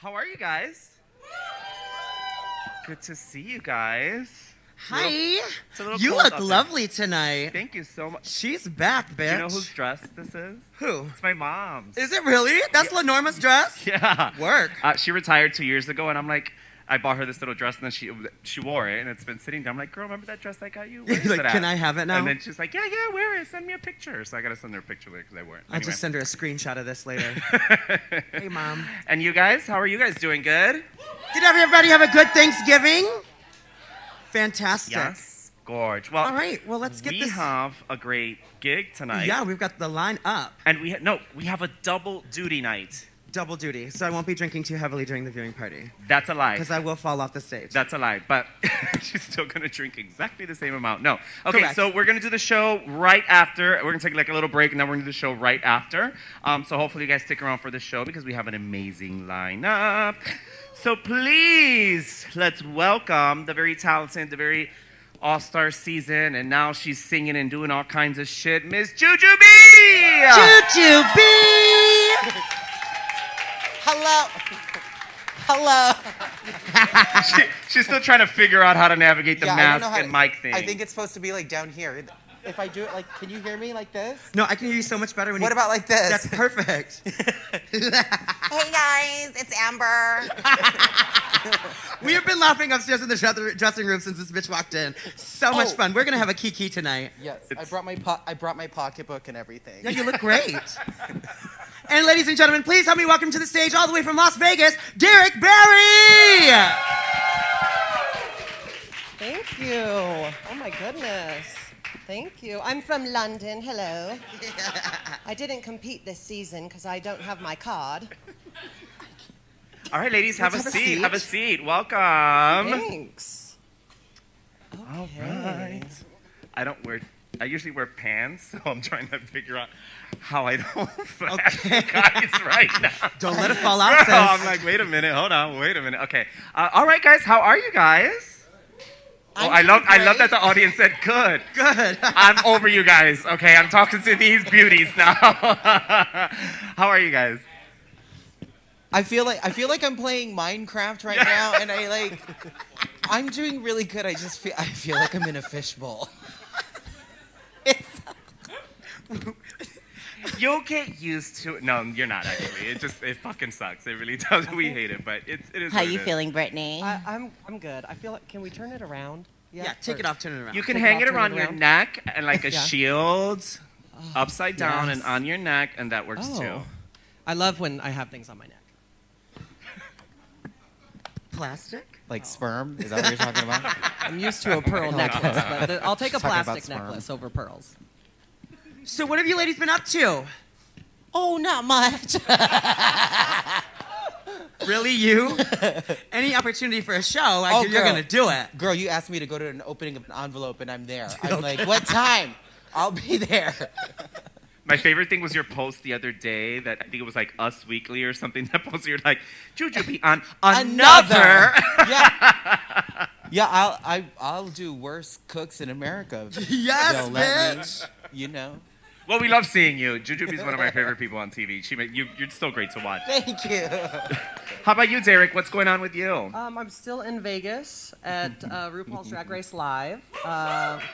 How are you guys? Good to see you guys. Hi. You look lovely tonight. Thank you so much. She's back, bitch. Do you know whose dress this is? Who? It's my mom's. Is it really? That's Lenorma's dress? Yeah. Work. She retired 2 years ago, and I'm like, I bought her this little dress, and then she wore it, and it's been sitting there. I'm like, girl, remember that dress I got you? Where is like, it at? can I have it now? And then she's like, yeah, wear it. Send me a picture. So I got to send her a picture later because I wore it. I'll just send her a screenshot of this later. Hey, Mom. And you guys, how are you guys doing? Good? Did everybody have a good Thanksgiving? Fantastic. Yes. Gorge. Well, all right. Well, let's get this. We have a great gig tonight. Yeah, we've got the line up. And we have a double duty night. Double duty. So I won't be drinking too heavily during the viewing party. That's a lie. Because I will fall off the stage. That's a lie. But she's still going to drink exactly the same amount. No. Okay, Correct. So we're going to do the show right after. We're going to take like a little break, and then we're going to do the show right after. So hopefully you guys stick around for the show because we have an amazing lineup. So please, let's welcome the very talented, the very all-star season, and now she's singing and doing all kinds of shit, Miss JuJuBee! JuJuBee! Hello. She's still trying to figure out how to navigate the I don't know mask how and mic thing. I think it's supposed to be like down here. If I do it like, can you hear me like this? No, I can hear you so much better when What about like this? That's perfect. Hey guys, it's Amber. We have been laughing upstairs in the dressing room since this bitch walked in. So much fun. We're gonna have a Kiki tonight. Yes, I brought my pocketbook and everything. Yeah, you look great. And ladies and gentlemen, please help me welcome to the stage all the way from Las Vegas, Derrick Barry. Thank you. Oh my goodness. Thank you. I'm from London. Hello. I didn't compete this season because I don't have my card. All right, ladies, have a seat. Have a seat. Welcome. Thanks. Okay. All right. I usually wear pants, so I'm trying to figure out how I don't flash you guys right now. Don't let it fall out, Girl, I'm like, wait a minute. Hold on. Wait a minute. Okay. All right, guys. How are you guys? I love that the audience said good. Good. I'm over you guys. Okay, I'm talking to these beauties now. How are you guys? I feel like I'm playing Minecraft right now, and I'm doing really good. I feel like I'm in a fishbowl. You'll get used to it. No, you're not actually. It fucking sucks. It really does. We hate it, but it is. How you feeling, Brittany? I'm good. I feel like, can we turn it around? Yeah, take it off, turn it around. You can hang it around your neck and like a shield, upside down and on your neck, and that works too. I love when I have things on my neck. Plastic? Like sperm? Is that what you're talking about? I'm used to a pearl necklace, but I'll take a Talking about plastic sperm. necklace over pearls. So what have you ladies been up to? Oh, not much. Really, you? Any opportunity for a show, you're girl. gonna do it. Girl, you asked me to go to an opening of an envelope, and I'm there. I'm like, what time? I'll be there. My favorite thing was your post the other day that I think it was like Us Weekly or something. That post you're like, JuJuBee on another. Yeah, I'll do worst cooks in America. Yes, They'll let me, bitch. you know. Well, we love seeing you. JuJuBee's one of my favorite people on TV. You're still great to watch. Thank you. How about you, Derrick? What's going on with you? I'm still in Vegas at RuPaul's Drag Race Live.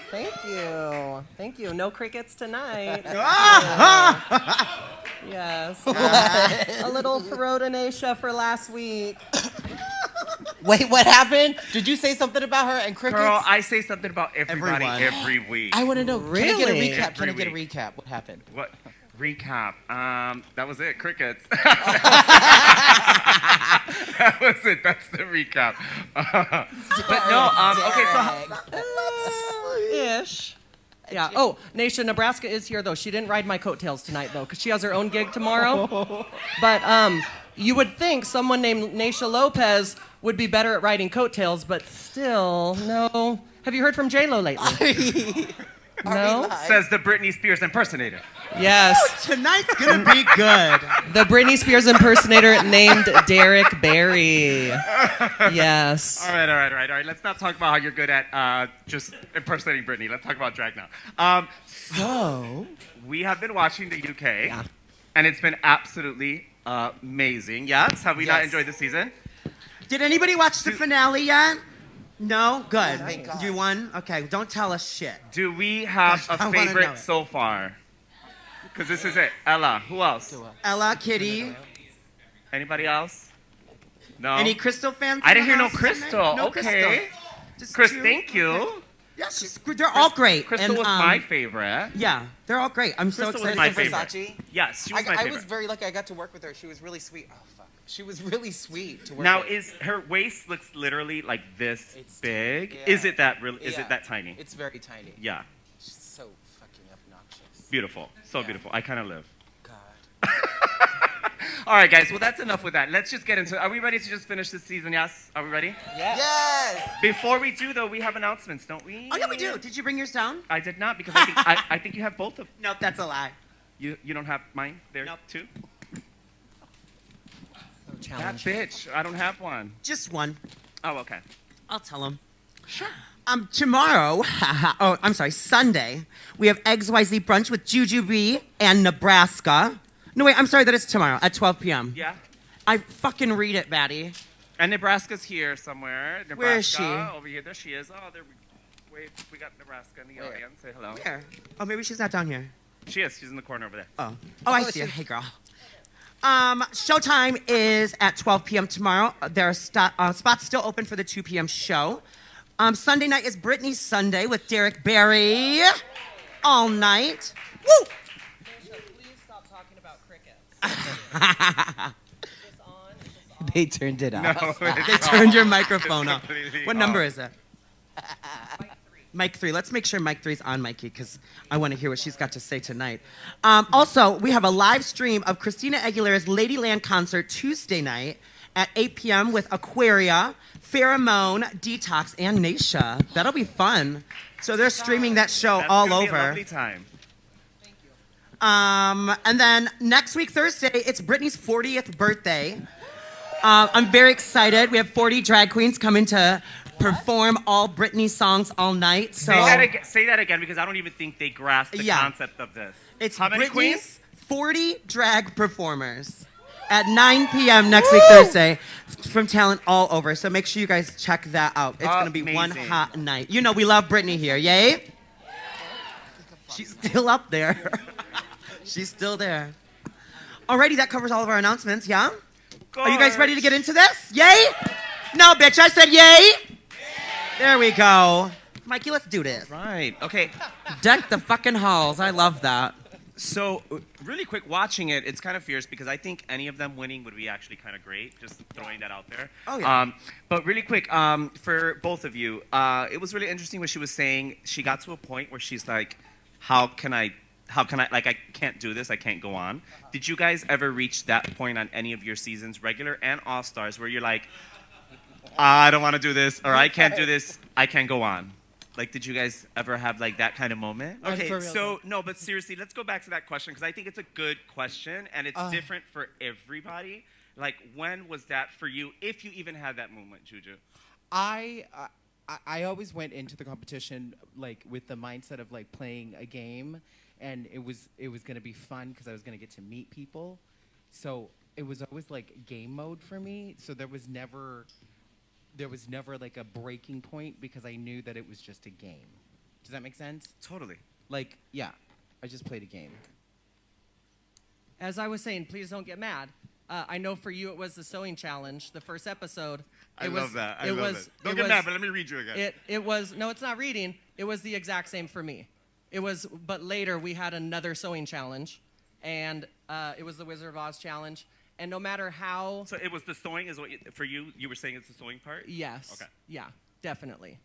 Thank you. Thank you. No crickets tonight. Yes. A little throat to Naysha for last week. Wait, what happened? Did you say something about her and crickets? Girl, I say something about everybody Everyone. every week. I want to know. Really? Can I get a recap? Can I Every get a week. recap? What happened? What? Recap. That was it. Crickets. That was it. That's the recap. But no. Okay. So. Ish. Yeah. Oh, Naysha, Nebraska is here though. She didn't ride my coattails tonight though, because she has her own gig tomorrow. But you would think someone named Naysha Lopez would be better at riding coattails, but still, no. Have you heard from J-Lo lately? No. Says the Britney Spears impersonator. Yes. Tonight's gonna be good. The Britney Spears impersonator named Derrick Barry. Yes. All right. Let's not talk about how you're good at just impersonating Britney. Let's talk about drag now. So we have been watching the UK, and it's been absolutely Amazing. Yes. Have we not Yes. enjoyed the season? Did anybody watch the finale yet? No? Good. Thank God. You won? Okay, don't tell us shit. Do we have I a wanna know favorite it. so far? Because this is it. Ella. Who else? Ella, Kitty. Anybody else? No. Any Crystal fans? I in didn't the hear no house Crystal. tonight? No Okay. Crystal. Just Chris, two? thank you. Okay. Yeah, they're all great. Crystal And, was my favorite. Yeah, they're all great. I'm so Crystal was excited. my for them. favorite. Versace? Yes, she was my I favorite. was very lucky. I got to work with her. She was really sweet. Oh, fuck. She was really sweet to work Now, with. is her waist looks literally like this It's- big? yeah. Is it that real? Is Yeah. it that tiny? It's very tiny. Yeah, She's so fucking obnoxious. beautiful, so Yeah. beautiful. I kind of live. God. All right, guys. Well, that's enough with that. Let's just get into it. Are we ready to just finish this season? Yes. Are we ready? Yes. Before we do, though, we have announcements, don't we? Oh yeah, we do. Did you bring yours down? I did not because I think you have both of. Nope, that's a lie. You don't have mine there Nope. too. So That challenging. bitch. I don't have one. Just one. Oh, okay. I'll tell them. Sure. Tomorrow, oh, I'm sorry, Sunday, we have XYZ brunch with JuJuBee and Nebraska. No, wait, I'm sorry, that is tomorrow at 12 p.m. Yeah. I fucking read it, Batty. And Nebraska's here somewhere. Nebraska, Where is she? Over here. There she is. Oh, there we. Wait, we got Nebraska in the Where? audience. Say hello. Where? Oh, maybe she's not down here. She is. She's in the corner over there. Oh, I see her. Hey, girl. Showtime is at 12 p.m. tomorrow. There are spots still open for the 2 p.m. show. Sunday night is Britney's Sunday with Derrick Barry all night. Woo! Please stop talking about crickets. They turned it off. They turned your microphone off. completely What number off. is it? Mic 3. Let's make sure Mic 3's on, Mikey, because I want to hear what she's got to say tonight. Also, we have a live stream of Christina Aguilera's Ladyland concert Tuesday night at 8 p.m. with Aquaria, Pheromone, Detox, and Naysha. That'll be fun. So they're streaming that show That's all gonna be a over. lovely time. And then next week, Thursday, it's Britney's 40th birthday. I'm very excited. We have 40 drag queens coming to perform all Britney songs all night. So Say that again because I don't even think they grasp the Yeah. concept of this. it's How many Britney's queens? 40 drag performers at 9 p.m. next week, Thursday, from talent all over. So make sure you guys check that out. It's going to be one Amazing. hot night. You know we love Britney here, yay? She's still up there. She's still there. Alrighty, that covers all of our announcements, yeah? Are you guys ready to get into this? Yay? No, bitch, I said yay. There we go. Mikey, let's do this. Right. Okay. Deck the fucking halls. I love that. So, really quick, watching it, it's kind of fierce because I think any of them winning would be actually kind of great. Just throwing that out there. Oh, yeah. But really quick, for both of you, it was really interesting what she was saying. She got to a point where she's like, how can I, like, I can't do this. I can't go on. Did you guys ever reach that point on any of your seasons, regular and All-Stars, where you're like, I don't want to do this, or I can't do this, I can't go on? Like, did you guys ever have, like, that kind of moment? Okay, for real, so, no, but seriously, let's go back to that question, because I think it's a good question, and it's different for everybody. Like, when was that for you, if you even had that moment, Juju? I always went into the competition like with the mindset of like playing a game, and it was gonna be fun because I was gonna get to meet people. So it was always like game mode for me. So there was never like a breaking point because I knew that it was just a game. Does that make sense? Totally. Like, yeah, I just played a game. As I was saying, please don't get mad. I know for you it was the sewing challenge, the first episode. I love that. I it love was, it. Don't it get was- mad, but let me read you again. It was, no, it's not reading. It was the exact same for me. It was, but later we had another sewing challenge, and it was the Wizard of Oz challenge. And no matter how, So it was the sewing is what for you were saying it's the sewing part? yes, Okay. yeah, definitely.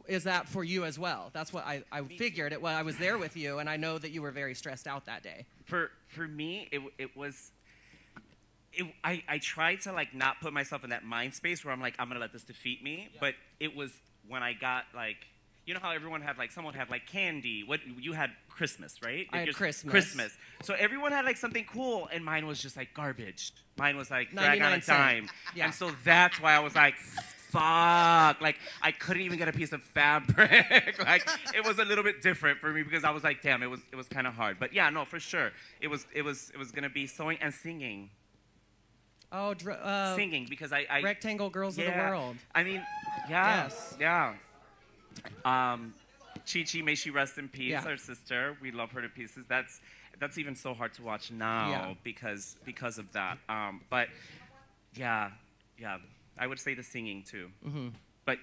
Is that for you as well? That's what I figured it. Well, I was there with you, and I know that you were very stressed out that day. For me, it was. I tried to like not put myself in that mind space where I'm like I'm gonna let this defeat me, but it was when I got like, you know how everyone had like someone had like candy. What you had Christmas, right? I had Just Christmas. Christmas. So everyone had like something cool, and mine was just like garbage. Mine was like drag on a 99 cent. dime, Yeah. and so that's why I was like. Fuck! Like I couldn't even get a piece of fabric. Like it was a little bit different for me because I was like, damn, it was kind of hard. But yeah, no, for sure, it was gonna be sewing and singing. Oh, Singing, because I Rectangle Girls of the World. I mean, yeah. Yes. Yeah. Chi, may she rest in peace, our sister. We love her to pieces. That's even so hard to watch now because of that. But yeah, I would say the singing too. Mm-hmm. But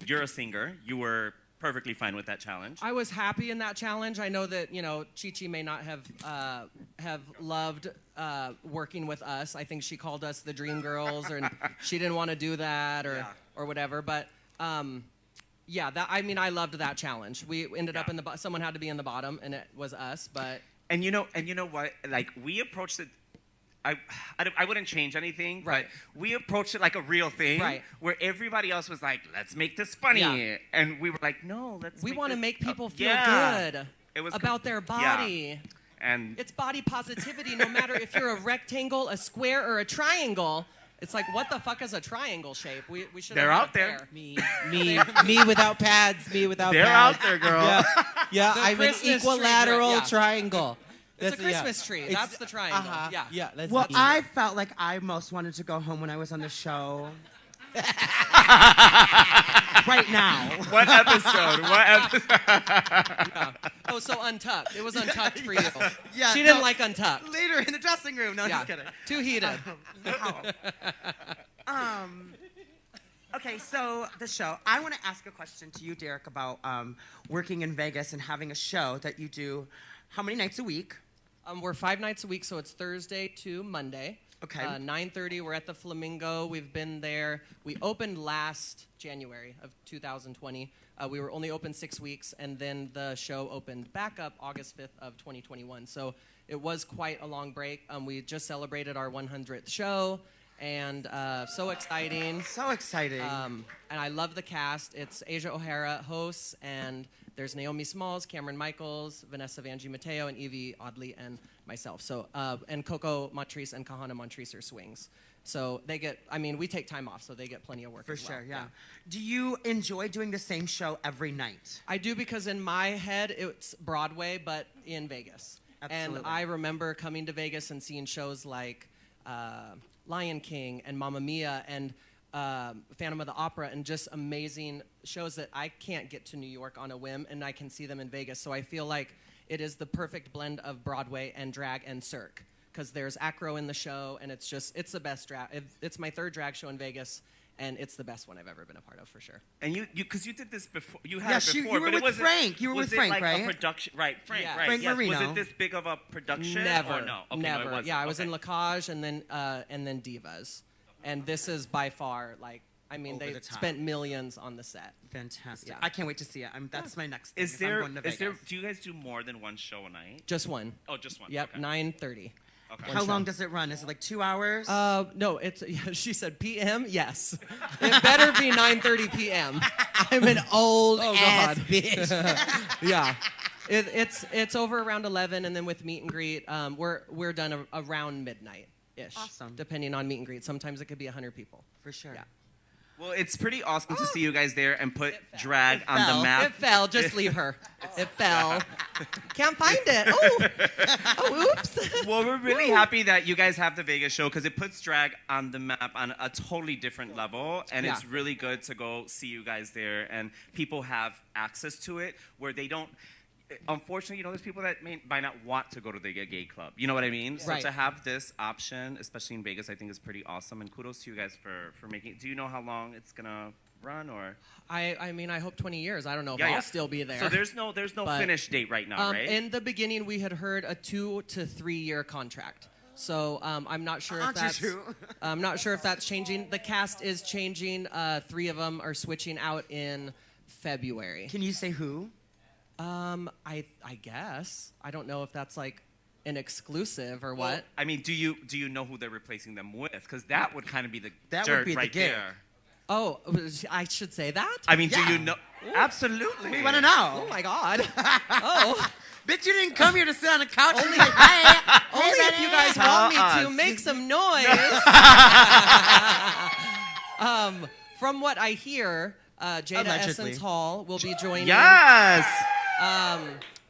you're a singer. You were perfectly fine with that challenge. I was happy in that challenge. I know that Chi may not have loved working with us. I think she called us the Dream Girls, or she didn't want to do that, or whatever. But I loved that challenge. We ended up in the someone had to be in the bottom, and it was us. But and you know what? Like, we approached it. I wouldn't change anything, right? But we approached it like a real thing, right? Where everybody else was like, "Let's make this funny," and we were like, "No, let's." We want to make people feel good about their body. Yeah. And it's body positivity, no matter if you're a rectangle, a square, or a triangle. It's like, what the fuck is a triangle shape? We should. They're out there. Me without pads. Me without They're pads. out there, girl. Yeah. I'm an equilateral triangle. It's a Christmas tree. That's the triangle. Yeah. Well, I felt like I most wanted to go home when I was on the show. Right now. What episode? Oh, so Untucked. It was Untucked for you. Yeah, she didn't like Untucked. Later in the dressing room. No, just kidding. Too heated. Okay, so the show. I want to ask a question to you, Derrick, about working in Vegas and having a show that you do. How many nights a week? We're 5 nights a week, so it's Thursday to Monday. Okay. 9:30, we're at the Flamingo. We've been there. We opened last January of 2020. We were only open 6 weeks, and then the show opened back up August 5th of 2021. So it was quite a long break. We just celebrated our 100th show, and so exciting. So exciting. And I love the cast. It's Asia O'Hara hosts, and there's Naomi Smalls, Cameron Michaels, Vanessa Vanjie Mateo, and Evie Audley, and myself. So, and Coco Montrese and Kahana Montrese are swings. So they get, we take time off, so they get plenty of work as well. For sure, yeah. Do you enjoy doing the same show every night? I do, because in my head, it's Broadway, but in Vegas. Absolutely. And I remember coming to Vegas and seeing shows like Lion King and Mamma Mia and Phantom of the Opera, and just amazing shows that I can't get to New York on a whim, and I can see them in Vegas. So I feel like it is the perfect blend of Broadway and drag and cirque, because there's acro in the show, and it's the best drag. It's my 3rd drag show in Vegas, and it's the best one I've ever been a part of, for sure. And because you did this before, you had it before, you were but it with wasn't. Frank. You were with Frank, was it like right? a production? Right, Frank. Yeah. Right. Frank yes. Marino. Was it this big of a production? Never. Or no? Okay, Never. No, it wasn't. Yeah, I was in La Cage, and then Divas, and this is by far they spent millions on the set. Fantastic. Yeah. I can't wait to see it. That's my next thing. Is there? I'm going to Vegas. Do you guys do more than one show a night? Just one. Oh, just one. Yep, Okay. 9:30. Okay. How long does it run? Is it like 2 hours? No, she said PM. Yes, it better be 9:30 PM. I'm an old ass God. bitch. Yeah, it's over around 11, and then with meet and greet, we're done around midnight-ish. Awesome. Depending on meet and greet, sometimes it could be 100 people. For sure. Yeah. Well, it's pretty awesome to see you guys there and put drag on fell. the map. It fell. Just leave her. It fell. Can't find it. Oh, oops. Well, we're really happy that you guys have the Vegas show, because it puts drag on the map on a totally different level, and it's really good to go see you guys there, and people have access to it where they don't. Unfortunately, there's people that might not want to go to the gay club. You know what I mean? So Right. to have this option, especially in Vegas, I think is pretty awesome. And kudos to you guys for making it. Do you know how long it's gonna run, or? I hope 20 years. I don't know if I'll still be there. So there's no But, finish date right now, right? In the beginning, we had heard a 2 to 3 year contract. So I'm not sure if that's I'm not sure if that's changing. The cast is changing. 3 of them are switching out in February. Can you say who? I guess. I don't know if that's like an exclusive or what. I mean, do you know who they're replacing them with? Because that would kind of be the That dirt would be the right gig. there. Oh, I should say that? I mean, do Yeah. you know? Absolutely. We want to know. Oh my God. Oh. Bitch, you didn't come here to sit on the couch. Only- and say, hey, Only if you guys Tell want me to us. make some noise. From what I hear, Jada Allegedly. Essence Hall will be joining. Yes.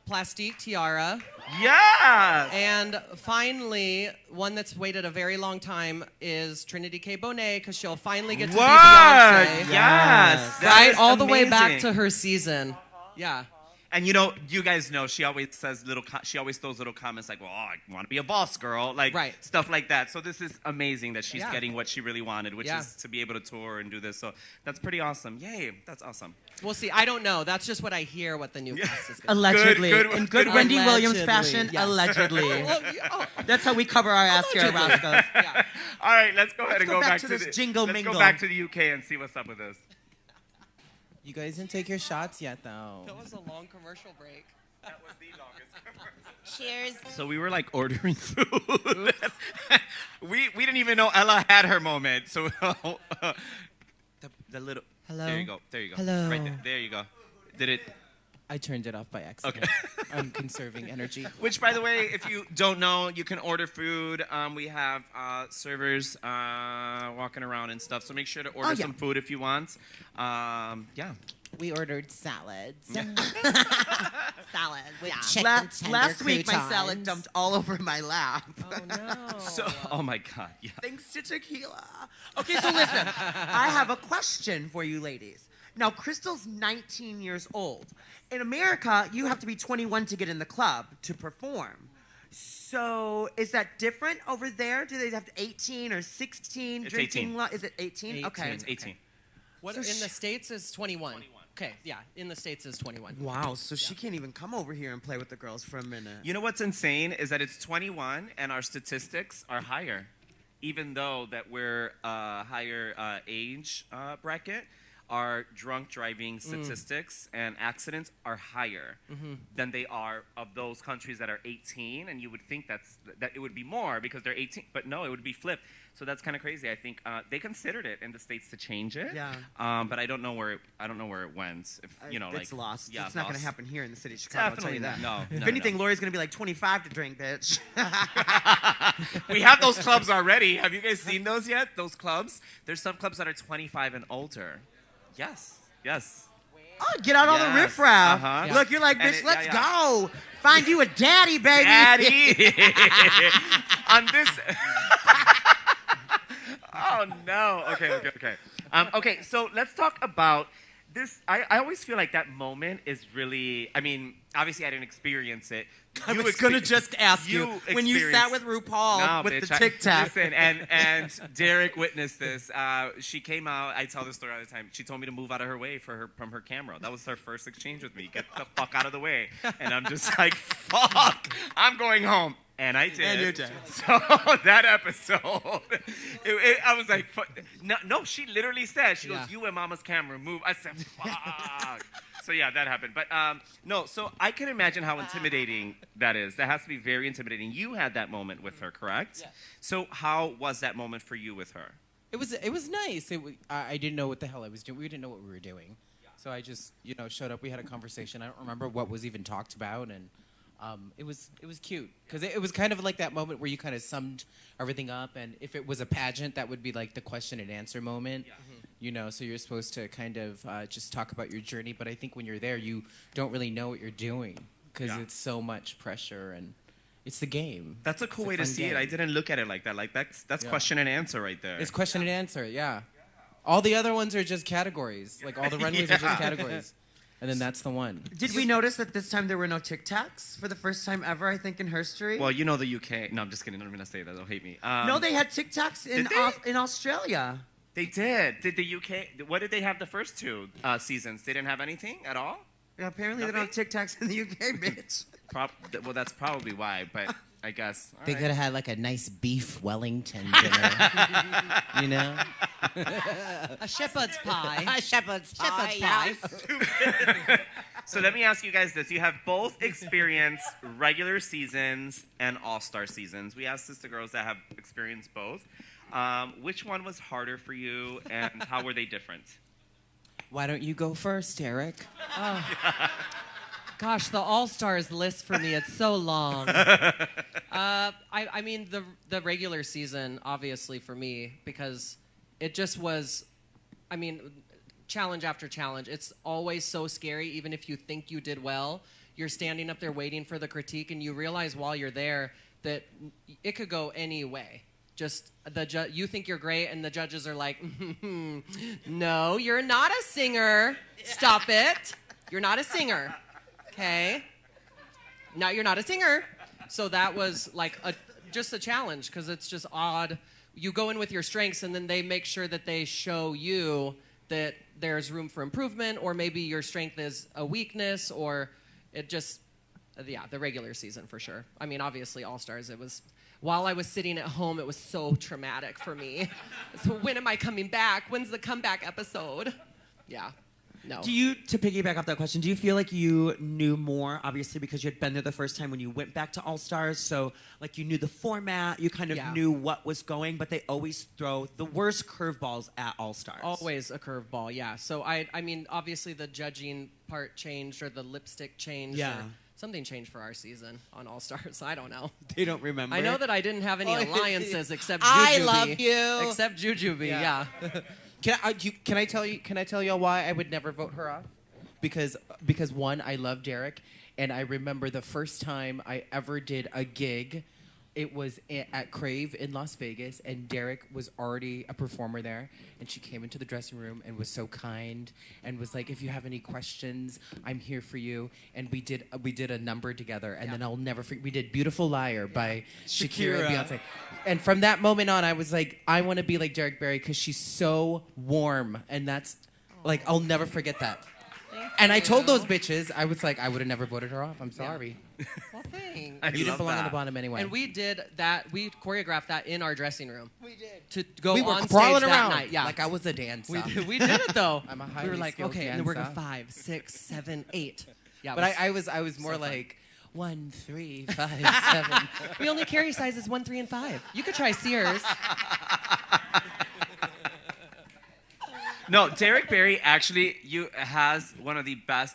Plastique Tiara Yes. And finally, one that's waited a very long time is Trinity K. Bonet, because she'll finally get to be What? Beyonce. Yes. That Right? is All the way back amazing. to her season. Yeah. And you guys know she always says she always throws little comments like, "Well, I want to be a boss girl," like stuff like that. So this is amazing that she's getting what she really wanted, which is to be able to tour and do this. So that's pretty awesome. Yay, that's awesome. We'll see. I don't know. That's just what I hear. What the new cast is going Allegedly, in good Wendy Williams Allegedly, fashion, yes. allegedly. That's how we cover our ass here at Roscoe. Yeah. All right, let's go ahead and go back to this the jingle let's mingle. go back to the UK and see what's up with this. You guys didn't take your shots yet, though. That was a long commercial break. That was the longest commercial. Cheers. So we were like ordering food. we didn't even know Ella had her moment. So the little. Hello? There you go. There you go. Hello? Right there. There you go. Did it? I turned it off by accident. Okay. I'm conserving energy. Which, by the way, if you don't know, you can order food. We have servers walking around and stuff. So make sure to order some food if you want. Yeah. We ordered salads. Salads with La- chicken tender last week, my croutons. salad dumped all over my lap. Oh, no. So, oh my God. Yeah. Thanks to tequila. Okay, so listen. I have a question for you ladies. Now, Crystal's 19 years old. In America, you have to be 21 to get in the club to perform. So, is that different over there? Do they have 18 or 16 It's drinking? 18. Is it 18? Okay. It's 18. What, So in the States is 21. Okay, yeah. In the States is 21. Wow, so she can't even come over here and play with the girls for a minute. You know what's insane is that it's 21 and our statistics are higher. Even though that we're higher age bracket, our drunk driving statistics and accidents are higher than they are of those countries that are 18. And you would think that it would be more because they're 18, but no, it would be flipped. So that's kind of crazy. I think they considered it in the States to change it. Yeah. But I don't know where it went. If you know, it's like lost. Yeah, it's not going to lost. happen here in the city of Chicago. Definitely I'll tell you not. that. No, If no, anything, no. Lori's going to be like 25 to drink, bitch. We have those clubs already. Have you guys seen those yet? Those clubs? There's some clubs that are 25 and older. Yes. Yes. Oh, get out all the Yes. riffraff. Uh-huh. Look, you're like, And bitch, it- let's yeah. go. Find you a daddy, baby. Daddy. On this. Oh no. Okay. Okay. So let's talk about this. I always feel like that moment is really. I mean, obviously I didn't experience it. I was going to just ask you when you sat with RuPaul No, with bitch, the Tic Tac. Listen, and Derrick witnessed this. She came out. I tell this story all the time. She told me to move out of her way from her camera. That was her first exchange with me. Get the fuck out of the way. And I'm just like, fuck. I'm going home. And I did. And you did. So that episode, I was like, fuck. No, she literally said, she goes, you and Mama's camera, move. I said, fuck. So yeah, that happened. But no, so I can imagine how intimidating that is. That has to be very intimidating. You had that moment with her, correct? Yeah. So how was that moment for you with her? It was nice. I didn't know what the hell I was doing. We didn't know what we were doing. So I just, showed up. We had a conversation. I don't remember what was even talked about, and it was cute because it was kind of like that moment where you kind of summed everything up. And if it was a pageant, that would be like the question and answer moment. Yeah. So you're supposed to kind of just talk about your journey. But I think when you're there, you don't really know what you're doing because it's so much pressure and it's the game. That's a cool way to fun see it. game. I didn't look at it like that. Like that's question and answer right there. It's question and answer, yeah. All the other ones are just categories. Like all the runways are just categories. And then that's the one. Did we notice that this time there were no Tic Tacs for the first time ever, I think, in history? Well, you know the UK. No, I'm just kidding. I'm going to say that. Don't hate me. No, they had Tic Tacs in, Did they? in Australia. They did. Did the UK? What did they have the first two seasons? They didn't have anything at all. Yeah, apparently they don't have Tic Tacs in the UK, bitch. Well, that's probably why. But I guess They could have had like a nice beef Wellington dinner. A shepherd's pie. A shepherd's pie. pie. So let me ask you guys this: you have both experienced regular seasons and all-star seasons. We asked this to girls that have experienced both. Which one was harder for you, and how were they different? Why don't you go first, Derrick? Gosh, the All-Stars list for me, it's so long. I mean, the regular season, obviously, for me, because it just was, challenge after challenge. It's always so scary, even if you think you did well. you're standing up there waiting for the critique, and you realize while you're there that it could go any way. Just you think you're great, and the judges are like, no, you're not a singer. Stop it. You're not a singer. Okay? No, you're not a singer. So that was like just a challenge because it's just odd. You go in with your strengths, and then they make sure that they show you that there's room for improvement, or maybe your strength is a weakness, or it just, the regular season for sure. I mean, obviously, All Stars, it was, while I was sitting at home, it was so traumatic for me. So when am I coming back? When's the comeback episode? Yeah. No. Do you, to piggyback off that question, do you feel like you knew more, obviously, because you had been there the first time when you went back to All Stars? So, like, you knew the format, you kind of knew what was going, but they always throw the worst curveballs at All Stars. Always a curveball, yeah. So, I mean, obviously the judging part changed, or the lipstick changed. Yeah. Or something changed for our season on All Stars. I don't know. They don't remember. I know that I didn't have any alliances except JuJuBee. I love you. Except JuJuBee, yeah. Can I tell y'all why I would never vote her off? Because one, I love Derrick, and I remember the first time I ever did a gig, it was at Crave in Las Vegas, and Derrick was already a performer there, and she came into the dressing room and was so kind and was like, if you have any questions, I'm here for you. And we did a number together, and then I'll never forget, we did Beautiful Liar by Shakira and Beyonce. And from that moment on, I was like, I want to be like Derrick Barry because she's so warm, and that's, like, I'll never forget that. And I told those bitches, I was like, I would have never voted her off. I'm sorry. Well, thanks. I You didn't love belong that. on the bottom anyway. And we did that. We choreographed that in our dressing room. We did. To go we were on crawling stage around that night. Yeah. like I was a dancer. We did it though. I'm a we highly were like, skilled okay, and then we're going dancer. 5, 6, 7, 8. Yeah. But I was more like 1, 3, 5, 7. we only carry sizes 1, 3, and 5. You could try Sears. No, Derrick Barry actually has one of the best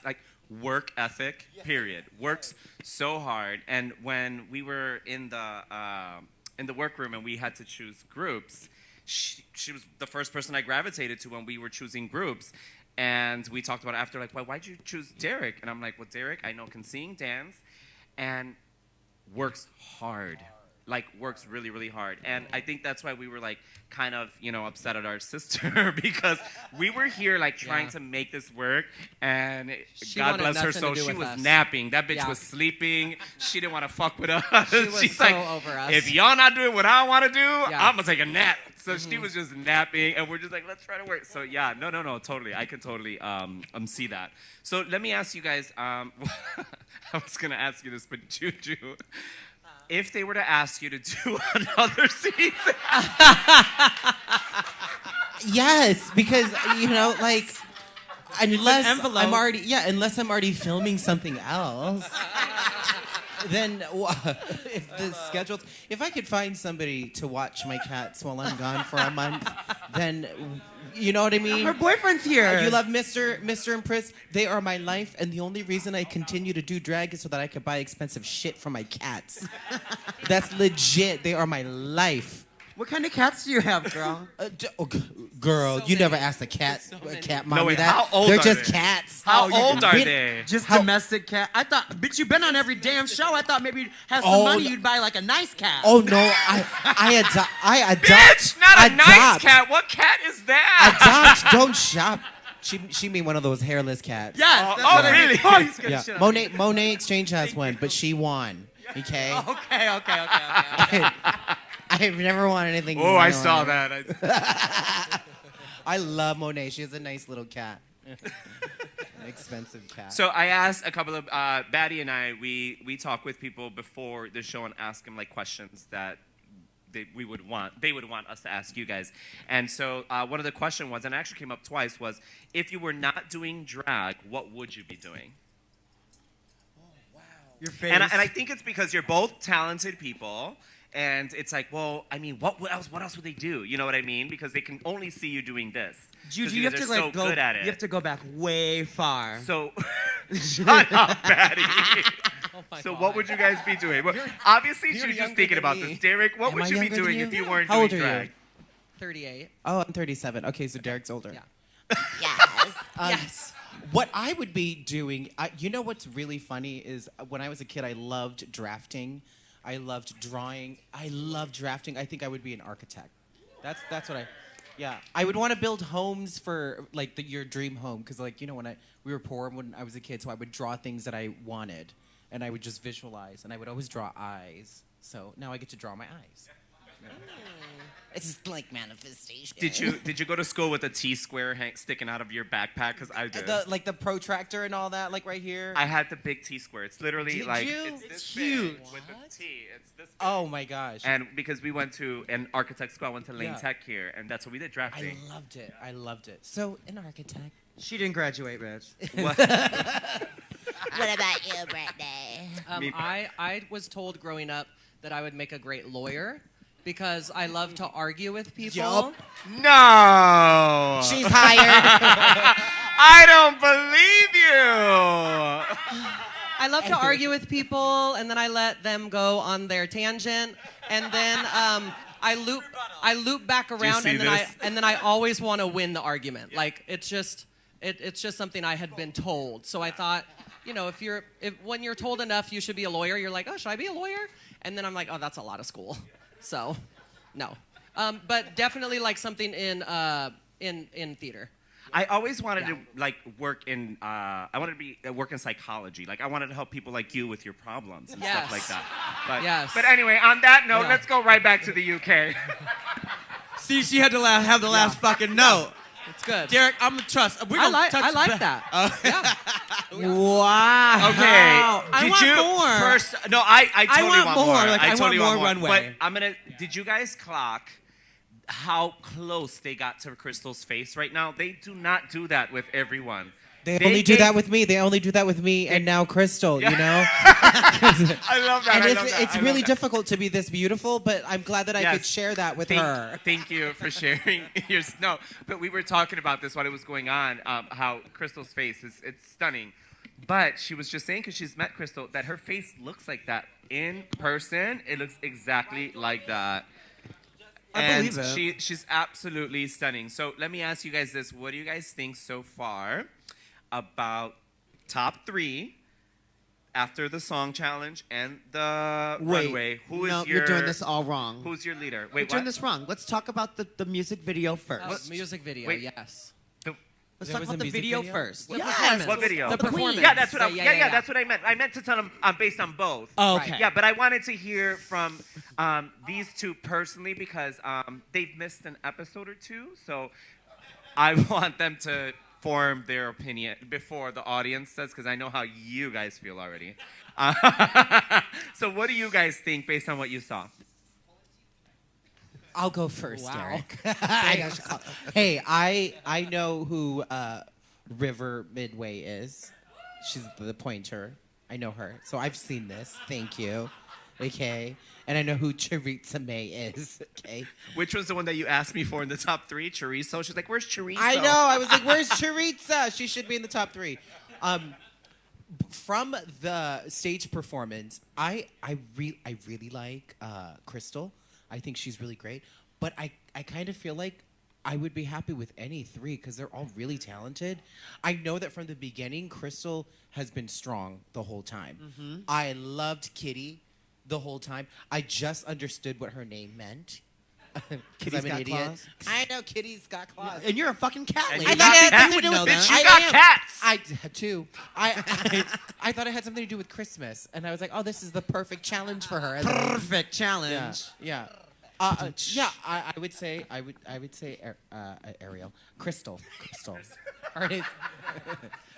work ethic. Period. Works so hard. And when we were in the workroom and we had to choose groups, she was the first person I gravitated to when we were choosing groups. And we talked about it after, like, why'd you choose Derrick? And I'm like, well, Derrick, I know can sing, dance, and works hard. Like, works really, really hard. And I think that's why we were, like, kind of, upset at our sister because we were here, like, trying to make this work. And God bless her soul, she was napping. That bitch was sleeping. She didn't want to fuck with us. She's so like, over us. If y'all not doing what I want to do, I'm going to take a nap. So she was just napping, and we're just like, let's try to work. So, yeah, no, totally. I can totally see that. So let me ask you guys, I was going to ask you this, but Juju, if they were to ask you to do another season. Yes, because like unless I'm already filming something else. Then if I could find somebody to watch my cats while I'm gone for a month, then you know what I mean? Her boyfriend's here. You love Mr. and Pris. They are my life, and the only reason I continue to do drag is so that I could buy expensive shit for my cats. That's legit. They are my life. What kind of cats do you have, girl? Girl, you never asked a cat mommy wait, that. how old They're are just they? cats. How old are they? Just domestic cat. I thought, bitch, you've been on every damn show. I thought maybe you'd have some money, you'd buy like a nice cat. Oh no, I adopt. Bitch, not a nice adopt. cat. What cat is that? Adopt, don't shop. She mean one of those hairless cats. Yes. Oh, that's what I mean. really? Oh, he's gonna Yeah. shit on me. Monet Exchange has one, but she won. Okay. Okay. I've never won anything. Oh, I more. saw that. I love Monet. She has a nice little cat. An expensive cat. So I asked a couple of Batty and I. We talk with people before the show and ask them like questions that they would want us to ask you guys. And so one of the questions was, and it actually came up twice, was if you were not doing drag, what would you be doing? Your face. And I think it's because you're both talented people. And it's like, well, I mean, what else would they do? You know what I mean? Because they can only see you doing this. Juju, you have to so good at it. You have to go back way far. So, shut up, Batty. So, God. what would you guys be doing? Well, obviously, you're Juju's younger thinking than about me. this. Derrick, what Am would I you be younger than doing you? if you weren't How doing old are you? drag? 38. Oh, I'm 37. Okay, so Derrick's older. Yeah. Yes. Yes. What I would be doing, you know what's really funny is when I was a kid, I loved drafting. I loved drawing. I loved drafting. I think I would be an architect. That's what yeah. I would want to build homes for like your dream home because like, you know, we were poor when I was a kid, so I would draw things that I wanted and I would just visualize and I would always draw eyes. So now I get to draw my eyes. Yeah. It's just like manifestation. Did you go to school with a T-square sticking out of your backpack? Because I did. Like the protractor and all that, like right here. I had the big T-square. It's literally Did like you? it's this It's big huge. with a T. It's this big. Oh my gosh. And because we went to an architect school, I went to Lane Yeah. Tech here, and that's what we did drafting. I loved it. I loved it. So an architect. She didn't graduate, Rich. What about you, Brittany? I was told growing up that I would make a great lawyer because I love to argue with people. Yup. No. She's hired. I don't believe you. I love to argue with people, and then I let them go on their tangent, and then I loop back around, see and this? then I always want to win the argument. Like it's just something I had been told. So I thought, you know, when you're told enough, you should be a lawyer. You're like, oh, should I be a lawyer? And then I'm like, oh, that's a lot of school. So, no. But definitely like something in theater. I always wanted to like work in. I wanted to work in psychology. Like I wanted to help people like you with your problems and stuff like that. But, Yes. But anyway, on that note, Yeah. let's go right back to the UK. See, she had to have the last fucking note. It's good. Derek, I'm gonna trust. We're I gonna touch like that. Yeah. Wow. Okay. I Did want you more. first? No, I totally want want more. more. Like, I totally want want more more. Runway. But I'm gonna. Did you guys clock how close they got to Crystal's face right now? They do not do that with everyone. They only do that with me. They only do that with me and now Crystal, you know? I love that. And I love that. it's I love really that. difficult to be this beautiful, but I'm glad that I could share that with her. Thank you for sharing your. No, but we were talking about this while it was going on. How Crystal's face it's stunning, but she was just saying because she's met Crystal that her face looks like that in person. It looks exactly like that. I believe it. She's absolutely stunning. So let me ask you guys this: what do you guys think so far about top 3 after the song challenge and the runway? Who is your? You're doing this all wrong. Who's your leader? You're Wait, doing what? this wrong. Let's talk about the music video first. Music video, Wait. yes. Let's There talk was about a the music video video? first. The Yes. performance. What video? The performance. Yeah, that's what Yeah, that's what I meant. I meant to tell them based on both. Oh, okay. Yeah, but I wanted to hear from these two personally because they've missed an episode or two, so I want them to form their opinion before the audience does because I know how you guys feel already. So what do you guys think based on what you saw? I'll go first, Wow. Derek. Hey, I know who River Midway is. She's the pointer. I know her. So I've seen this. Thank you. Okay. And I know who Chorizo May is. Okay. Which was the one that you asked me for in the top 3? Chorizo? She's like, where's Chorizo? I know. I was like, where's Chorizo? She should be in the top 3. From the stage performance, I really like Crystal. I think she's really great. But I kind of feel like I would be happy with any 3 because they're all really talented. I know that from the beginning, Crystal has been strong the whole time. Mm-hmm. I loved Kitty the whole time. I just understood what her name meant. Because Kitty's I'm an got idiot. claws? I know Kitty's got claws. And you're a fucking cat And lady. you got You cats. would know Bitch, that. you got cats. I too. I thought it had something to do with Christmas, and I was like, oh, this is the perfect challenge for her. Perfect challenge. Yeah. I would say Ariel, Crystal. Her name,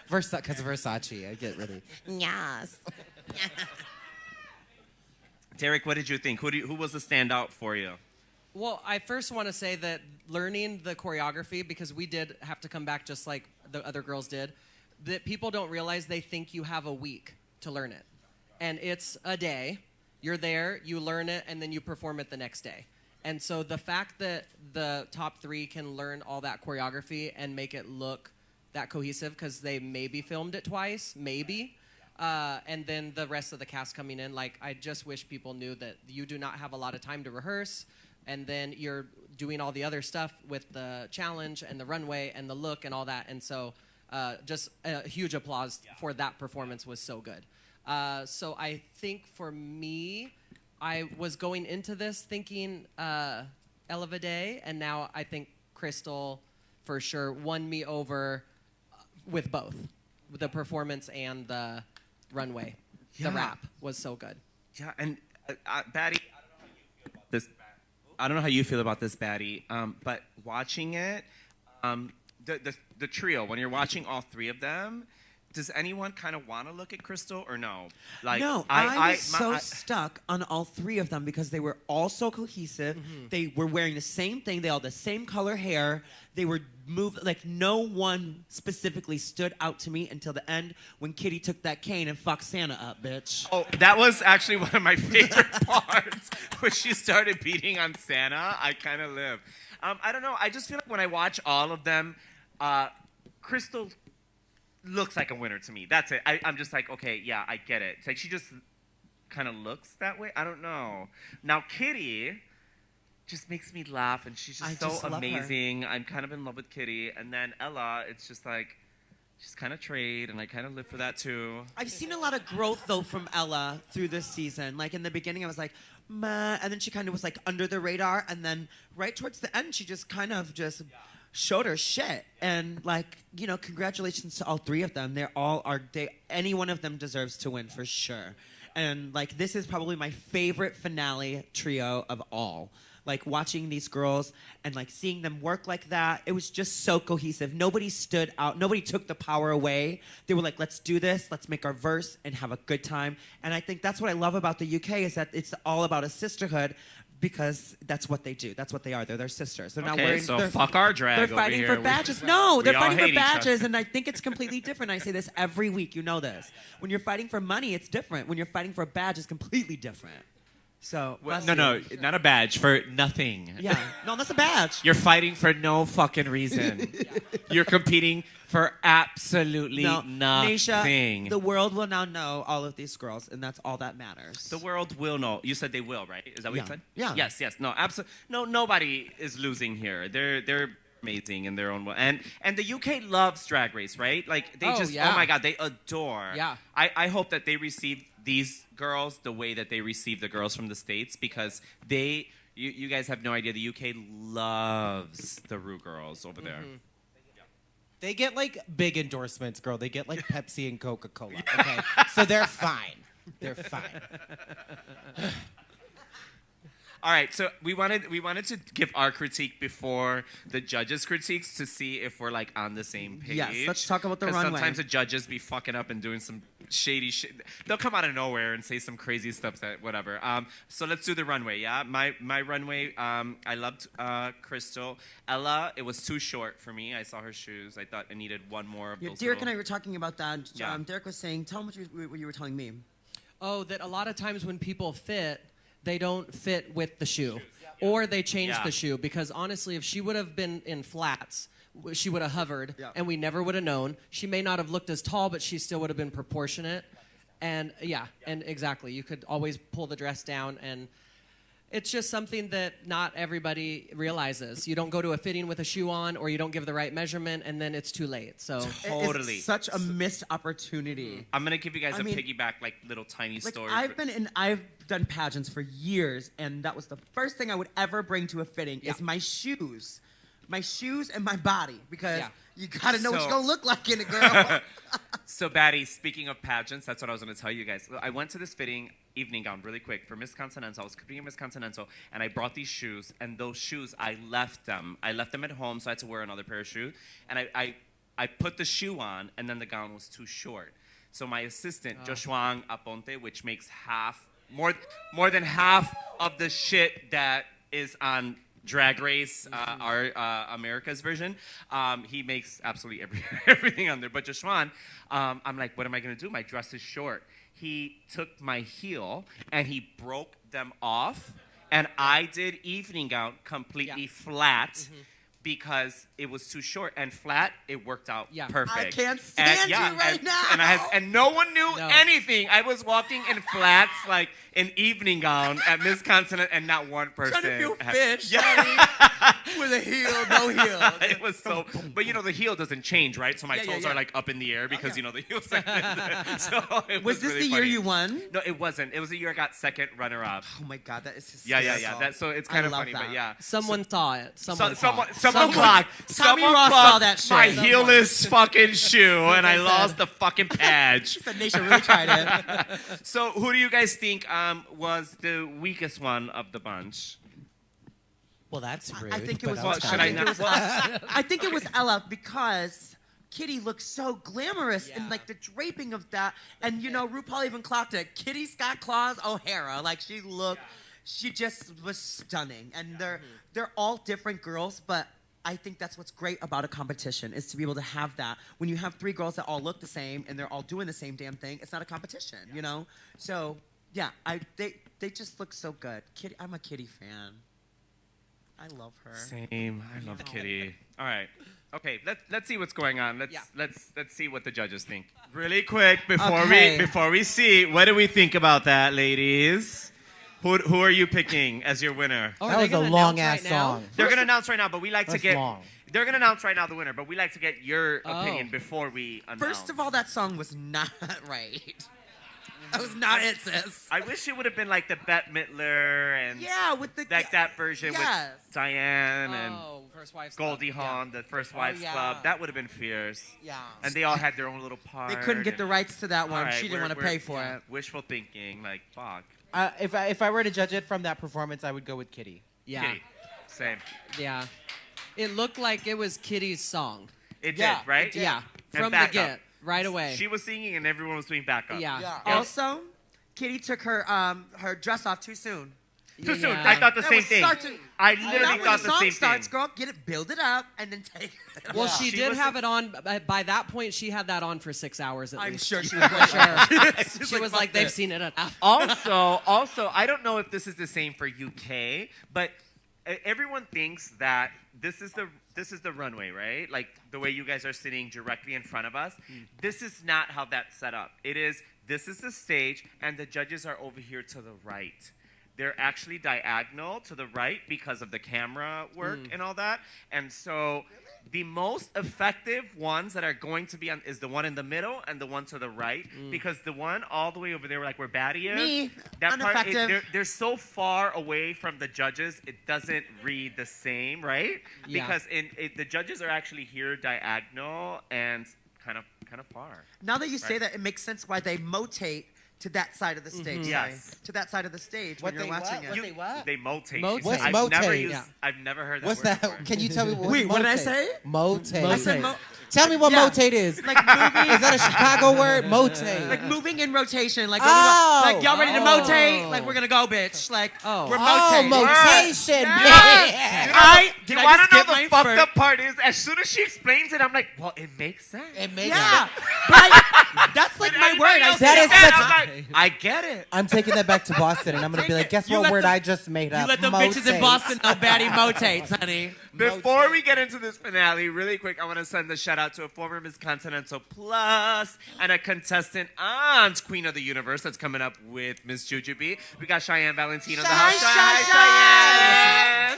because of Versace. I get really. Yes. Derek, what did you think? Who was the standout for you? Well, I first want to say that learning the choreography, because we did have to come back just like the other girls did, that people don't realize they think you have a week to learn it. And it's a day. You're there, you learn it, and then you perform it the next day. And so the fact that the top 3 can learn all that choreography and make it look that cohesive, because they maybe filmed it twice, maybe, and then the rest of the cast coming in, like, I just wish people knew that you do not have a lot of time to rehearse, and then you're doing all the other stuff with the challenge and the runway and the look and all that. And so just a huge applause for that performance. Was so good. So I think for me, I was going into this thinking Ella Day, and now I think Crystal for sure won me over with both the performance and the runway. The rap was so good. Yeah, and Batty, I don't know how you feel about this, Batty, but watching it, the trio, when you're watching all three of them, does anyone kind of want to look at Crystal or no? Like, no, I was stuck on all three of them because they were all so cohesive. Mm-hmm. They were wearing the same thing. They all had the same color hair. They were like no one specifically stood out to me until the end when Kitty took that cane and fucked Santa up, bitch. Oh, that was actually one of my favorite parts when she started beating on Santa. I kind of live. I don't know. I just feel like when I watch all of them, Crystal looks like a winner to me. That's it. I'm just like, okay, yeah, I get it. It's like she just kind of looks that way. I don't know. Now, Kitty just makes me laugh, and she's just so amazing. I'm kind of in love with Kitty. And then Ella, it's just like, she's kind of trade, and I kind of live for that too. I've seen a lot of growth, though, from Ella through this season. Like, in the beginning, I was like, meh, and then she kind of was like under the radar, and then right towards the end, she just kind of just showed her shit. And like, you know, congratulations to all three of them. Any one of them deserves to win for sure. And like, this is probably my favorite finale trio of all. Like, watching these girls and like seeing them work like that, it was just so cohesive. Nobody stood out. Nobody took the power away. They were like, let's do this. Let's make our verse and have a good time. And I think that's what I love about the UK is that it's all about a sisterhood. Because that's what they do. That's what they are. They're their sisters. They're not worried. So fuck our drag. They're fighting for badges. No, they're fighting for badges, and I think it's completely different. I say this every week. You know this. When you're fighting for money, it's different. When you're fighting for a badge, it's completely different. So no, not a badge for nothing. Yeah, no, that's a badge. You're fighting for no fucking reason. You're competing for absolutely nothing. Naysha, the world will now know all of these girls, and that's all that matters. The world will know. You said they will, right? Is that what you said? Yeah. Yes. No, absolutely. No, nobody is losing here. They're amazing in their own way. And the UK loves Drag Race, right? Like they oh my God, they adore. Yeah. I hope that they receive these girls the way that they receive the girls from the States because you guys have no idea. The UK loves the Ru girls over there. They get like big endorsements, girl. They get like Pepsi and Coca-Cola. Okay, so they're fine. They're fine. All right, so we wanted to give our critique before the judges' critiques to see if we're like on the same page. Yes, let's talk about the runway. Sometimes the judges be fucking up and doing some shady shit. They'll come out of nowhere and say some crazy stuff that whatever. So let's do the runway. Yeah, my runway. I loved Crystal. Ella, it was too short for me. I saw her shoes. I thought I needed one more of those. Derrick and I were talking about that. Derrick was saying, tell him what you were telling me. Oh, that a lot of times when people fit, they don't fit with the shoe. Or they change the shoe. Because honestly, if she would have been in flats, she would have hovered, and we never would have known. She may not have looked as tall, but she still would have been proportionate. And and exactly. You could always pull the dress down, and it's just something that not everybody realizes. You don't go to a fitting with a shoe on, or you don't give the right measurement, and then it's too late. So totally, it's such a missed opportunity. I'm gonna give you guys a piggyback, like little tiny story. I've done pageants for years, and that was the first thing I would ever bring to a fitting is my shoes and my body, because you gotta know what you're gonna look like in it, girl. So, Batty, speaking of pageants, that's what I was gonna tell you guys. I went to this fitting evening gown really quick for Miss Continental. I was competing in Miss Continental, and I brought these shoes, and those shoes, I left them at home, so I had to wear another pair of shoes, and I put the shoe on, and then the gown was too short. So my assistant, Joshua Aponte, which makes more than half of the shit that is on Drag Race, our America's version. He makes absolutely everything on there. But Joshua, I'm like, what am I going to do? My dress is short. He took my heel and he broke them off. And I did evening gown completely flat because it was too short. And flat, it worked out perfect. I can't stand you right now. And no one knew anything. I was walking in flats, like an evening gown at Miss Continent, and not one person. Trying to feel fish. With a heel, no heel. It was so, but you know the heel doesn't change, right? So my Yeah, yeah, toes yeah. are like up in the air because you know the heel's like this. So it Was this really the year funny. you won? No, it wasn't. It was the year I got second runner-up. Oh my God, that is Yeah, hysterical. yeah, yeah. So it's I kind of love funny, that. but yeah. Someone saw it. Someone saw it. Someone Tommy Ross saw that shit. my heelless fucking shoe, and I lost the fucking badge. Said Naysha really tried it. So who do you guys think was the weakest one of the bunch? Well, that's rude. I think it but was. I'll Well, tell should I you. not? I think it was Ella because Kitty looked so glamorous and like the draping of that, and you know RuPaul even clocked it. Kitty Scott Claus O'Hara, like she looked, she just was stunning, and they're all different girls, but. I think that's what's great about a competition is to be able to have that. When you have three girls that all look the same and they're all doing the same damn thing, it's not a competition, you know? So, yeah, they just look so good. Kitty, I'm a Kitty fan. I love her. Same. I love Kitty. All right. Okay, let's see what's going on. Let's see what the judges think. Really quick before we see, what do we think about that, ladies? Who are you picking as your winner? Oh, That was a long ass song. They're gonna announce right now, but we like to That's get. long. They're gonna announce right now the winner, but we like to get your opinion before we announce. First of all, that song was not right. That was not it, sis. I wish it would have been like the Bette Midler and Yeah, with the like that version Yes. with Diane and First Wives Goldie Club. Hawn, the First Wives Club. That would have been fierce. Yeah. And they all had their own little part. They couldn't get the rights to that one. All right, She didn't want to we're- pay for it. Wishful thinking, like fuck. If I were to judge it from that performance, I would go with Kitty. Yeah. Kitty. Same. Yeah. It looked like it was Kitty's song. It Yeah, did, right? it did. Yeah. And From the backup. get, right away. She was singing and everyone was doing backup. Yeah. Yeah. Also, Kitty took her dress off too soon. Too soon. Yeah. I thought the That same was thing. starting- I Now literally when thought the the song same starts, thing. girl, get it, build it up, and then take it. Well, Yeah. she She did was- have it on. By that point, she had that on for 6 hours at I'm least. sure she was For like, sure. She was fuck like, they've this. seen it enough. Also, I don't know if this is the same for UK, but everyone thinks that this is the runway, right? Like the way you guys are sitting directly in front of us. This is not how that's set up. This is the stage, and the judges are over here to the right. They're actually diagonal to the right because of the camera work and all that. And so the most effective ones that are going to be on is the one in the middle and the one to the right. Because the one all the way over there, like where Batty is, Me, that part, ineffective. they're so far away from the judges, it doesn't read the same, right? Yeah. Because the judges are actually here diagonal and kind of far. Now that you say Right. that, it makes sense why they motate to that side of the stage. Sorry. Yes. To that side of the stage What when you're they watching what? it. They what? They motate. Motate. What's I've never motate? used. Yeah. I've never heard that What's word that? before. Can you tell me what? Wait, what did I motate? say? Motate. I said Tell me what Yeah. motate is. like moving. Is that a Chicago word? Motate. Like moving in rotation, like Oh. like y'all ready to Oh. motate? Like we're gonna go, bitch. Like Oh. we're Oh, motating. motation. Yeah. You Did I want just to know skip the my fucked first- up part is, as soon as she explains it, I'm like, well, it makes sense. It makes Yeah, but that's like And my everybody word. I else That said is that, such I'm like, I get it. I'm taking that back to Boston, and I'm gonna be like, guess You what let word them- I just made up? You let them bitches in Motate. Boston know Batty motates, honey. Before we get into this finale, really quick, I want to send a shout out to a former Miss Continental Plus and a contestant on Queen of the Universe that's coming up with Miss JuJuBee. We got Cheyenne Valentino in the house. Cheyenne!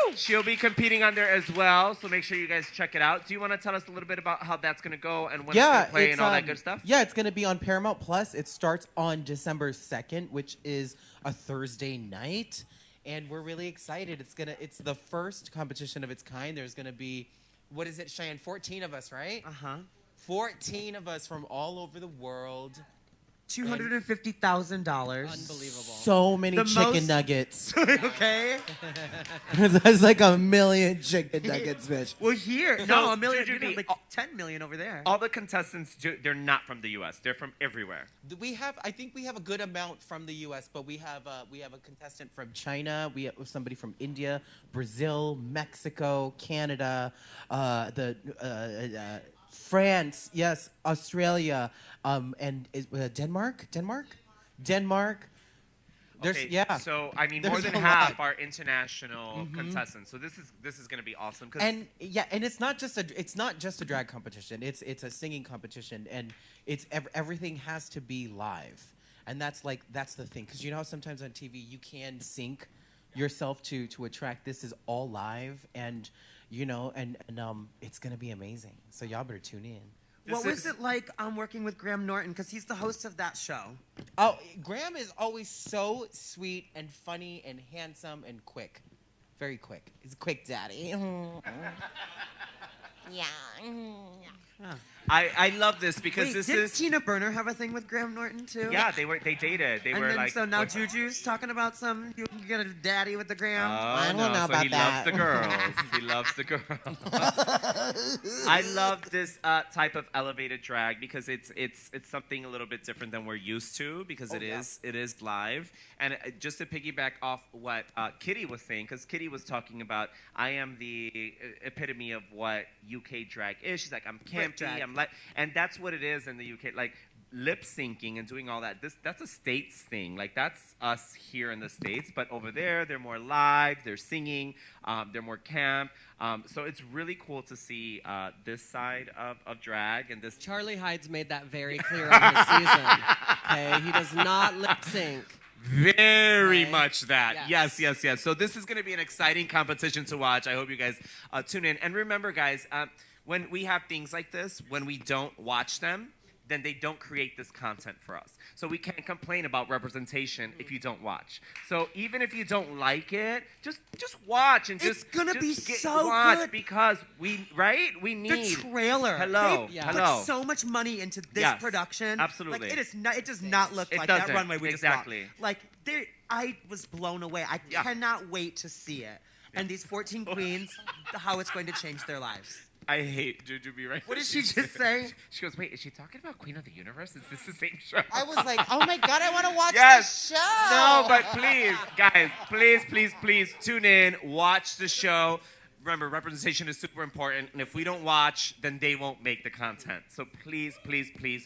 Woo! She'll be competing on there as well, so make sure you guys check it out. Do you want to tell us a little bit about how that's going to go and when it's going to play and all that good stuff? Yeah, it's gonna be on Paramount Plus. It starts on December 2nd, which is a Thursday night, and we're really excited. It's the first competition of its kind. There's gonna be, what is it, Cheyenne? 14 of us, right? 14 of us from all over the world. $250,000. Unbelievable. So many The chicken most- nuggets. Okay. That's like a million chicken nuggets, bitch. Well, here, So, no, a million. You JuJuBee, know, like 10 million over there. All the contestants, they're not from the U.S. They're from everywhere. I think we have a good amount from the U.S., but we have a contestant from China. We have somebody from India, Brazil, Mexico, Canada, France, yes, Australia, and Denmark. There's Okay, So I mean, more There's than a half lot. are international contestants. So this is going to be awesome. 'Cause and it's not just a drag competition. It's a singing competition, and everything has to be live, and that's the thing. Because you know how sometimes on TV you can sync yourself to attract. This is all live, and it's gonna be amazing. So y'all better tune in. What was it like working with Graham Norton? Because he's the host of that show. Oh, Graham is always so sweet and funny and handsome and quick. Very quick. He's a quick daddy. Yeah. I love this because Didn't Tina Burner have a thing with Graham Norton too? Yeah, they dated. They and were then, like. so now Juju's talking about you can get a daddy with the Graham. I don't know so about he that. loves the girls. He loves the girls. I love this type of elevated drag because it's something a little bit different than we're used to because it is live. And just to piggyback off what Kitty was saying, because Kitty was talking about, I am the epitome of what UK drag is. She's like, I'm campy, I'm like, and that's what it is in the UK. Like lip syncing and doing all that. That's a States thing. Like that's us here in the States. But over there, they're more live. They're singing. They're more camp. So it's really cool to see this side of drag and this. Charlie Hyde's made that very clear on his season. Okay, he does not lip sync. Very much that. Yes. Yes. So this is going to be an exciting competition to watch. I hope you guys tune in. And remember, guys, when we have things like this, when we don't watch them, then they don't create this content for us. So we can't complain about representation if you don't watch. So even if you don't like it, just watch and It's gonna be so watch good. because we need The trailer. Hello. They Hello. put so much money into this Yes, production. absolutely. Like it does not look It like doesn't. that runway we Exactly. just walked. Like I was blown away. I cannot wait to see it. And these 14 queens, how it's going to change their lives. I hate JuJuBee right now. What did she just say? She goes, wait, is she talking about Queen of the Universe? Is this the same show? I was like, oh my God, I want to watch Yes. this show. No, but please, guys, please tune in, watch the show. Remember, representation is super important, and if we don't watch, then they won't make the content. So please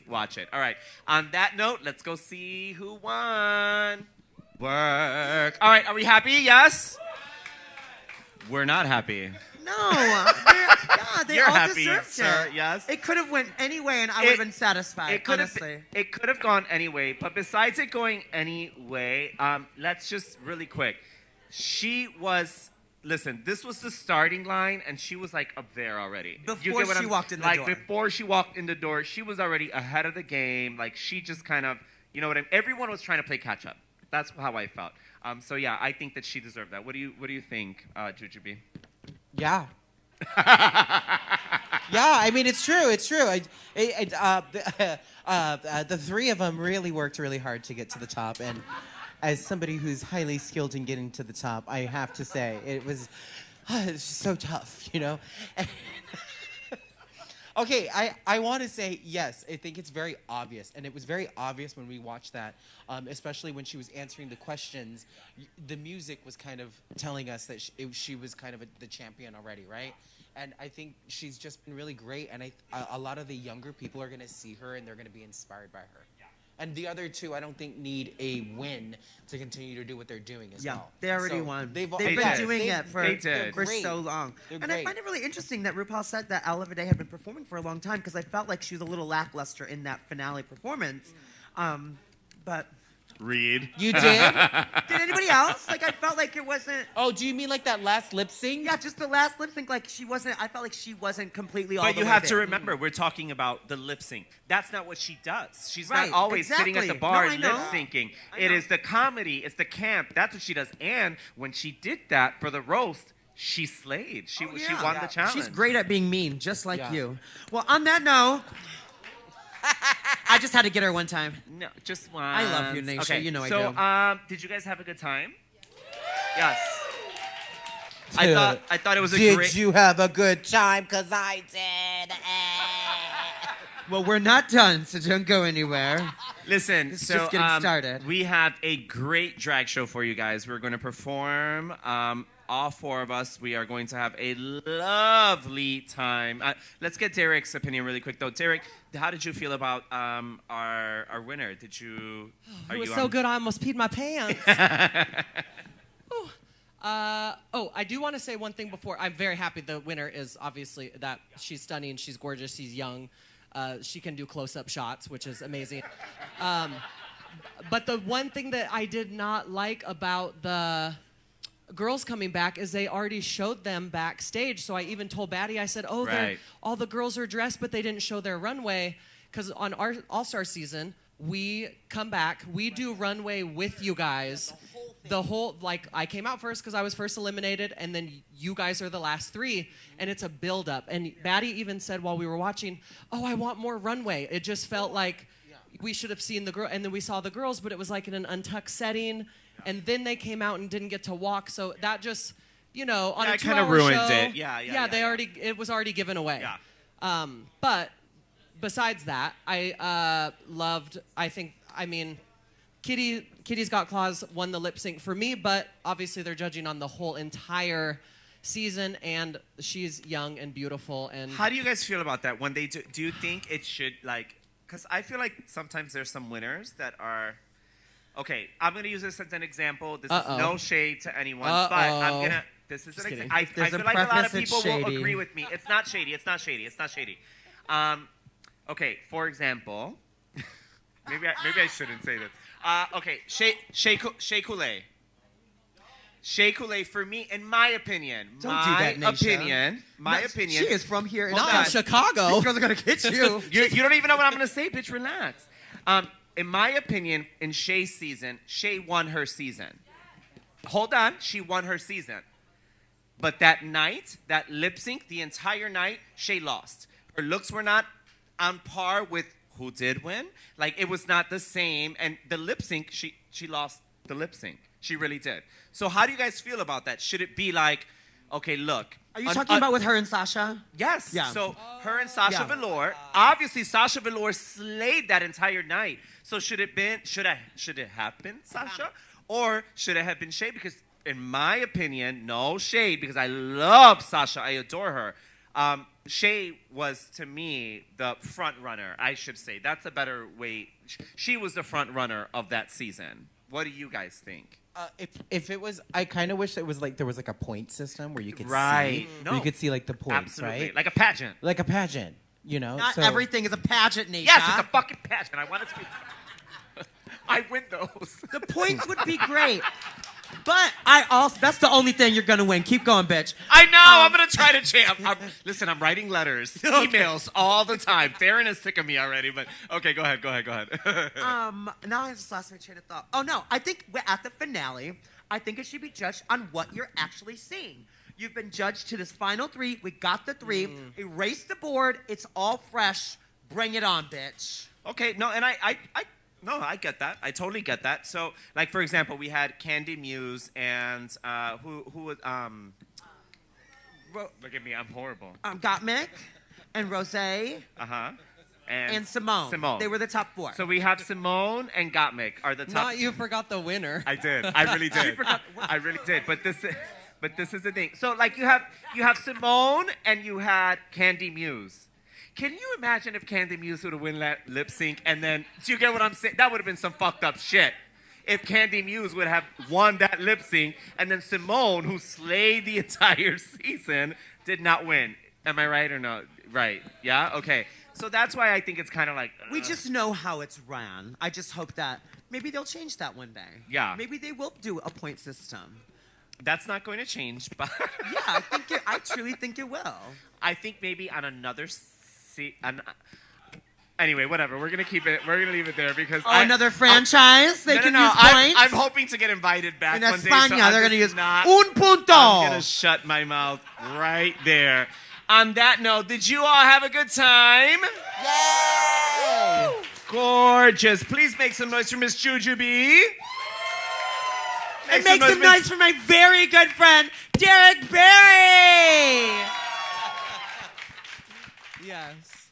watch it. All right, on that note, let's go see who won. Work. All right, are we happy? Yes? We're not happy. No, they You're all happy, deserved sir, it. yes? It could have went any way, and I would have been satisfied. Honestly. It could have gone anyway, but besides it going anyway, let's just really quick. Listen, this was the starting line, and she was like up there already. Before she walked in the door. Before she walked in the door, she was already ahead of the game. Like she just kind of, you know what I mean? Everyone was trying to play catch up. That's how I felt. So yeah, I think that she deserved that. What do you think, JuJuBee? Yeah. Yeah, I mean, it's true. The three of them really worked really hard to get to the top. And as somebody who's highly skilled in getting to the top, I have to say, it's so tough, you know? Okay, I want to say, yes, I think it's very obvious. And it was very obvious when we watched that, especially when she was answering the questions. The music was kind of telling us that she was kind of the champion already, right? And I think she's just been really great. And a lot of the younger people are going to see her, and they're going to be inspired by her. And the other two, I don't think, need a win to continue to do what they're doing as well. They already So won. They've been doing it for great. so long. They're And I great. find it really interesting that RuPaul said that Ella Vidae had been performing for a long time because I felt like she was a little lackluster in that finale performance. But Read. You did? did anybody else? Like I felt like it wasn't. Oh, do you mean like that last lip sync? Yeah, just the last lip sync. Like she wasn't. I felt like she wasn't completely all But the you way have to there. remember, we're talking about the lip sync. That's not what she does. She's Right, not always sitting at the exactly. bar No, I lip know. syncing. I It know. is the comedy, it's the camp. That's what she does. And when she did that for the roast, she slayed. She won the challenge. She's great at being mean, just like Yeah. you. Well, on that note, I just had to get her one time. No, just one. I love you, Naysha. Okay, You know I so, do. did you guys have a good time? Yes. I thought it was a Did great. you have a good time? Because I did. Well, we're not done, so don't go anywhere. Listen, It's so just getting started. we have a great drag show for you guys. We're going to perform. All four of us, we are going to have a lovely time. Let's get Derrick's opinion really quick, though. Derrick, how did you feel about our winner? Did you? Are It was you so good I almost peed my pants. I do want to say one thing before. I'm very happy the winner is obviously that she's stunning, she's gorgeous, she's young. She can do close-up shots, which is amazing. But the one thing that I did not like about the girls coming back is they already showed them backstage. So I even told Batty, I said, oh, all the girls are dressed, but they didn't show their runway. Because on our All-Star season, we come back, we do runway with you guys. The whole, like, I came out first because I was first eliminated, and then you guys are the last 3, and it's a build-up. And Batty even said while we were watching, oh, I want more runway. It just felt like we should have seen the girl, and then we saw the girls, but it was like in an untucked setting, and then they came out and didn't get to walk, so that just, you know, on a 2-hour show. kind of ruined it. It was already given away. Yeah. But besides that, I Kitty's Got Claws won the lip sync for me, but obviously they're judging on the whole entire season, and she's young and beautiful. And how do you guys feel about that? When they do you think it should, like, because I feel like sometimes there's some winners that are, okay, I'm going to use this as an example. This is no shade to anyone, but I'm going to, this is an example. I feel like a lot of people will agree with me. It's not shady. It's not shady. It's not shady. Okay, for example, maybe I shouldn't say this. Okay, Shea Coulee. Shea Coulee, for me, in my opinion, my opinion. She is from here. Not in Chicago. These girls are gonna get you. You don't even know what I'm gonna say, bitch. Relax. In my opinion, in Shea's season, Shea won her season. Hold on, she won her season. But that night, that lip sync, the entire night, Shea lost. Her looks were not on par with who did win. Like, it was not the same. And the lip sync, she lost the lip sync. She really did. So how do you guys feel about that? Should it be like, okay, look. Are you talking about with her and Sasha? Yes. Yeah. So her and Sasha Velour, obviously Sasha Velour slayed that entire night. So should it have been Sasha? Or should it have been Shea? Because in my opinion, no shade, because I love Sasha. I adore her. Shea was, to me, the front runner, I should say. That's a better way. She was the front runner of that season. What do you guys think? If it was, I kind of wish it was like there was like a point system where you could see, No. where you could see like the points, Absolutely. right? Like a pageant. Like a pageant, you know. Not so, everything is a pageant, Naysha. Yes, it's a fucking pageant. I want it to be. I win those. The points would be great. But that's the only thing you're gonna win. Keep going, bitch. I know. I'm gonna try to jam. Listen, I'm writing letters, emails all the time. Theron is sick of me already. But okay, go ahead. Now I just lost my train of thought. Oh no, I think we're at the finale. I think it should be judged on what you're actually seeing. You've been judged to this final 3. We got the 3. Erase the board. It's all fresh. Bring it on, bitch. Okay. No, and I get that. I totally get that. So, like, for example, we had Candy Muse and who was look at me, I'm horrible. Gottmik and Rosé. And Simone. They were the top 4. So we have Simone and Gottmik are the top. Not you forgot the winner. I did. I really did. I really did. But this is the thing. So, like, you have Simone and you had Candy Muse. Can you imagine if Candy Muse would have won that lip sync and then, do you get what I'm saying? That would have been some fucked up shit. If Candy Muse would have won that lip sync and then Simone, who slayed the entire season, did not win. Am I right or no? Right. Yeah? Okay. So that's why I think it's kind of like... We just know how it's ran. I just hope that maybe they'll change that one day. Yeah. Maybe they will do a point system. That's not going to change, but... Yeah, I truly think it will. I think maybe on another... Anyway, whatever. We're gonna keep it. We're gonna leave it there because another franchise. They can use points. I'm hoping to get invited back in one day. España, they're gonna use not, un punto. I'm gonna shut my mouth right there. On that note, did you all have a good time? Yay! Gorgeous. Please make some noise for Miss JuJuBee. And make some noise for my very good friend Derrick Barry. Yes.